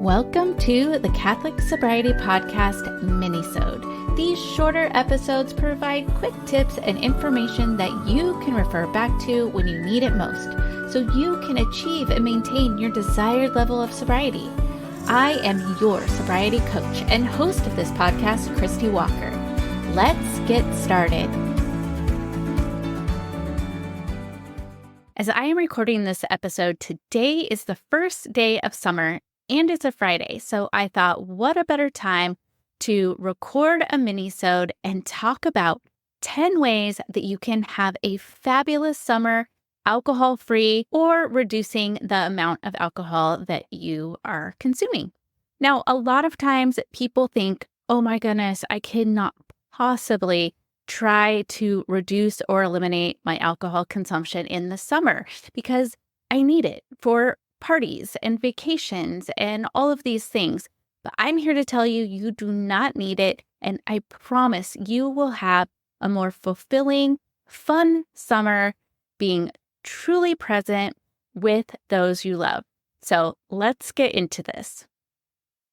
Welcome to the Catholic Sobriety Podcast MINISODE. These shorter episodes provide quick tips and information that you can refer back to when you need it most, so you can achieve and maintain your desired level of sobriety. I am your sobriety coach and host of this podcast, Christie Walker. Let's get started. As I am recording this episode, today is the first day of summer and it's a Friday. So I thought, what a better time to record a mini-sode and talk about 10 ways that you can have a fabulous summer alcohol-free or reducing the amount of alcohol that you are consuming. Now, a lot of times people think, oh my goodness, I cannot possibly try to reduce or eliminate my alcohol consumption in the summer because I need it for parties and vacations and all of these things. But I'm here to tell you, you do not need it. And I promise you will have a more fulfilling, fun summer being truly present with those you love. So let's get into this.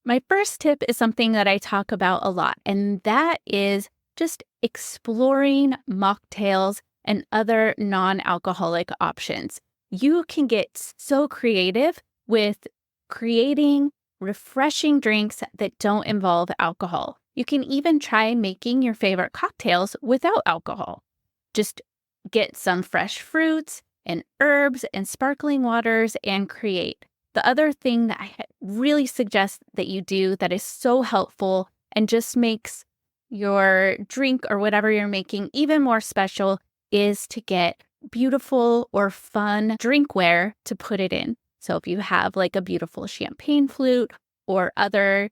My first tip is something that I talk about a lot, and that is just exploring mocktails and other non-alcoholic options. You can get so creative with creating refreshing drinks that don't involve alcohol. You can even try making your favorite cocktails without alcohol. Just get some fresh fruits and herbs and sparkling waters and create. The other thing that I really suggest that you do that is so helpful and just makes your drink or whatever you're making even more special is to get beautiful or fun drinkware to put it in. So if you have like a beautiful champagne flute or other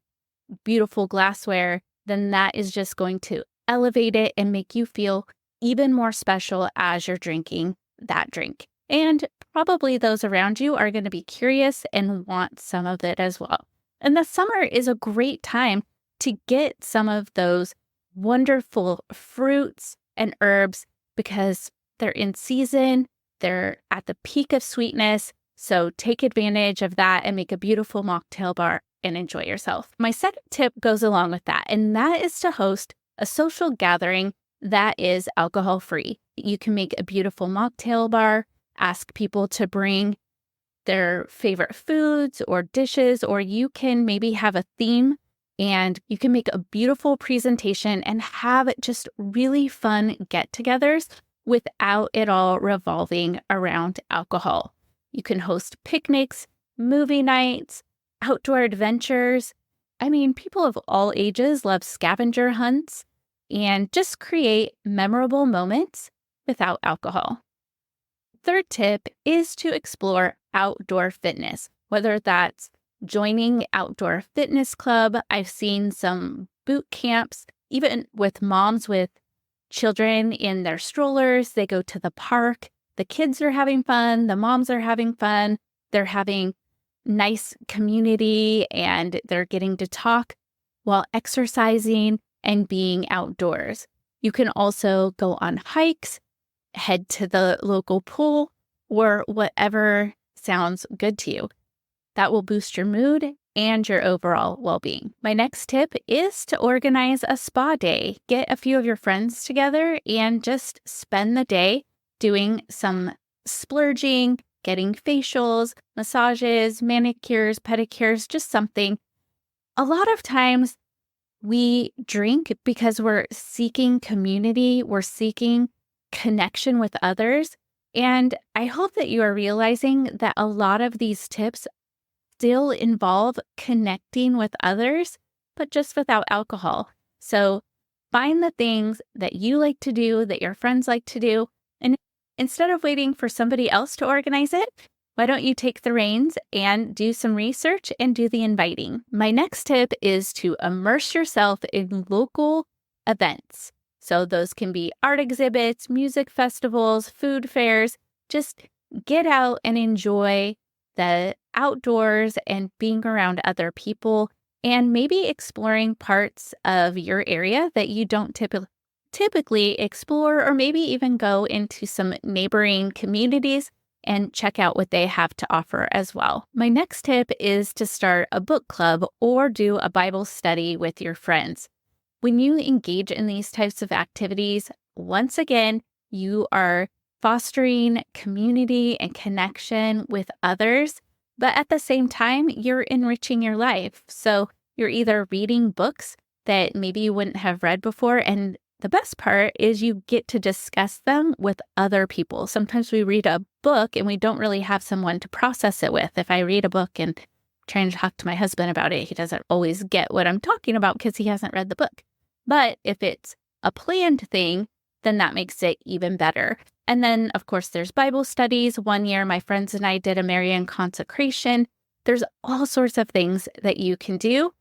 beautiful glassware, then that is just going to elevate it and make you feel even more special as you're drinking that drink. And probably those around you are going to be curious and want some of it as well. And the summer is a great time to get some of those wonderful fruits and herbs because they're in season, they're at the peak of sweetness, so take advantage of that and make a beautiful mocktail bar and enjoy yourself. My second tip goes along with that, and that is to host a social gathering that is alcohol-free. You can make a beautiful mocktail bar, ask people to bring their favorite foods or dishes, or you can maybe have a theme and you can make a beautiful presentation and have just really fun get-togethers without it all revolving around alcohol. You can host picnics, movie nights, outdoor adventures. I mean, people of all ages love scavenger hunts and just create memorable moments without alcohol. Third tip is to explore outdoor fitness, whether that's joining outdoor fitness club. I've seen some boot camps, even with moms with children in their strollers. They go to the park. The kids are having fun. The moms are having fun. They're having nice community and they're getting to talk while exercising and being outdoors. You can also go on hikes, head to the local pool, or whatever sounds good to you. That will boost your mood and your overall well-being. My next tip is to organize a spa day. Get a few of your friends together and just spend the day doing some splurging, getting facials, massages, manicures, pedicures, just something. A lot of times we drink because we're seeking community, we're seeking connection with others. And I hope that you are realizing that a lot of these tips still involve connecting with others, but just without alcohol. So find the things that you like to do, that your friends like to do, and instead of waiting for somebody else to organize it, why don't you take the reins and do some research and do the inviting? My next tip is to immerse yourself in local events. So those can be art exhibits, music festivals, food fairs. Just get out and enjoy the outdoors and being around other people and maybe exploring parts of your area that you don't typically explore, or maybe even go into some neighboring communities and check out what they have to offer as well. My next tip is to start a book club or do a Bible study with your friends. When you engage in these types of activities, once again, you are fostering community and connection with others, but at the same time, you're enriching your life. So you're either reading books that maybe you wouldn't have read before, and the best part is you get to discuss them with other people. Sometimes we read a book and we don't really have someone to process it with. If I read a book and trying to talk to my husband about it, he doesn't always get what I'm talking about because he hasn't read the book. But if it's a planned thing, then that makes it even better. And then, of course, there's Bible studies. One year, my friends and I did a Marian consecration. There's all sorts of things that you can do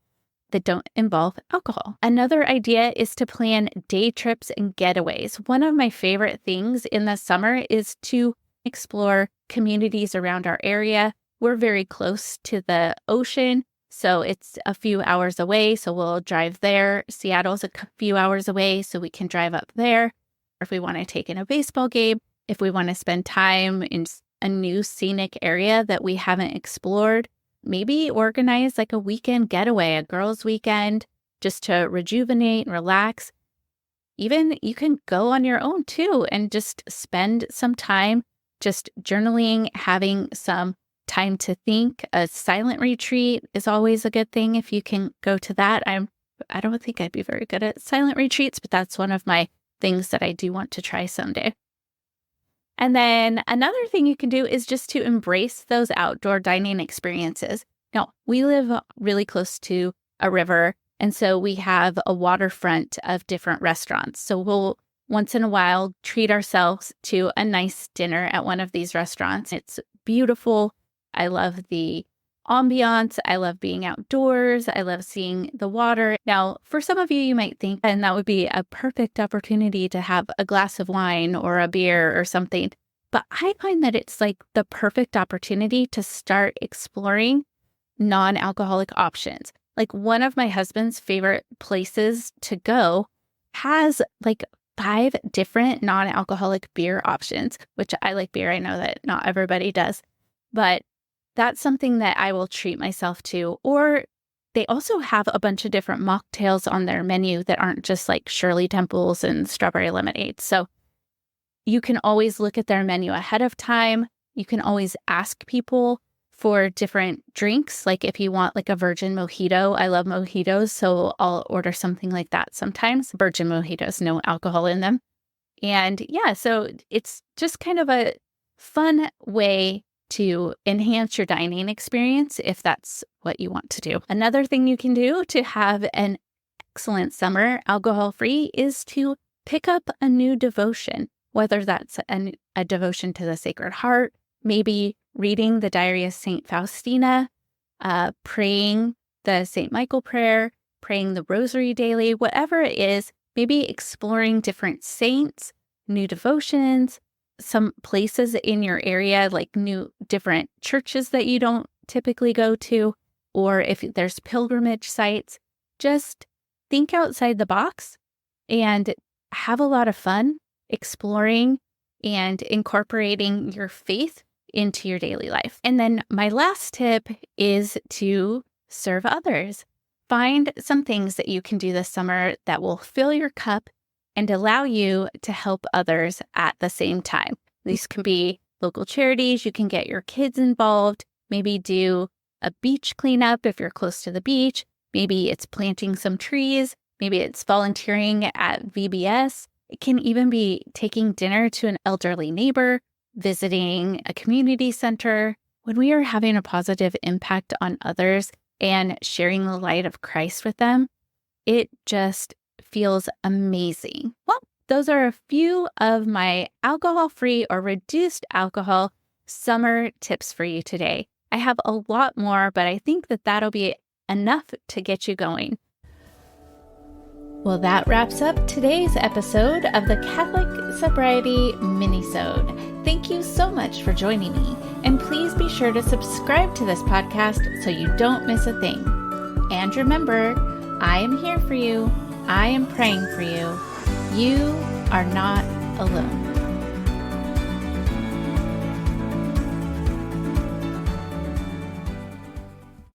that don't involve alcohol. Another idea is to plan day trips and getaways. One of my favorite things in the summer is to explore communities around our area. We're very close to the ocean, so it's a few hours away, so we'll drive there. Seattle's a few hours away, so we can drive up there. Or if we want to take in a baseball game, if we want to spend time in a new scenic area that we haven't explored, maybe organize like a weekend getaway, a girls' weekend, just to rejuvenate, relax. Even you can go on your own too and just spend some time just journaling, having some time to think. A silent retreat is always a good thing if you can go to that. I don't think I'd be very good at silent retreats, but that's one of my things that I do want to try someday. And then another thing you can do is just to embrace those outdoor dining experiences. Now, we live really close to a river, and so we have a waterfront of different restaurants. So we'll once in a while treat ourselves to a nice dinner at one of these restaurants. It's beautiful. I love the ambiance. I love being outdoors. I love seeing the water. Now, for some of you, you might think, and that would be a perfect opportunity to have a glass of wine or a beer or something. But I find that it's like the perfect opportunity to start exploring non-alcoholic options. Like one of my husband's favorite places to go has like 5 different non-alcoholic beer options, which I like beer. I know that not everybody does, but that's something that I will treat myself to. Or they also have a bunch of different mocktails on their menu that aren't just like Shirley Temples and strawberry lemonade. So you can always look at their menu ahead of time. You can always ask people for different drinks. Like if you want like a virgin mojito, I love mojitos, so I'll order something like that sometimes. Virgin mojitos, no alcohol in them. And yeah, so it's just kind of a fun way to enhance your dining experience if that's what you want to do. Another thing you can do to have an excellent summer alcohol-free is to pick up a new devotion, whether that's a devotion to the Sacred Heart, maybe reading the Diary of St. Faustina, praying the St. Michael prayer, praying the Rosary daily, whatever it is, maybe exploring different saints, new devotions, some places in your area, like new different churches that you don't typically go to, or if there's pilgrimage sites, just think outside the box and have a lot of fun exploring and incorporating your faith into your daily life. And then my last tip is to serve others. Find some things that you can do this summer that will fill your cup and allow you to help others at the same time. These can be local charities. You can get your kids involved, maybe do a beach cleanup if you're close to the beach. Maybe it's planting some trees. Maybe it's volunteering at VBS. It can even be taking dinner to an elderly neighbor, visiting a community center. When we are having a positive impact on others and sharing the light of Christ with them, it just feels amazing. Well, those are a few of my alcohol-free or reduced alcohol summer tips for you today. I have a lot more, but I think that that'll be enough to get you going. Well, that wraps up today's episode of the Catholic Sobriety Minisode. Thank you so much for joining me, and please be sure to subscribe to this podcast so you don't miss a thing. And remember, I am here for you. I am praying for you. You are not alone.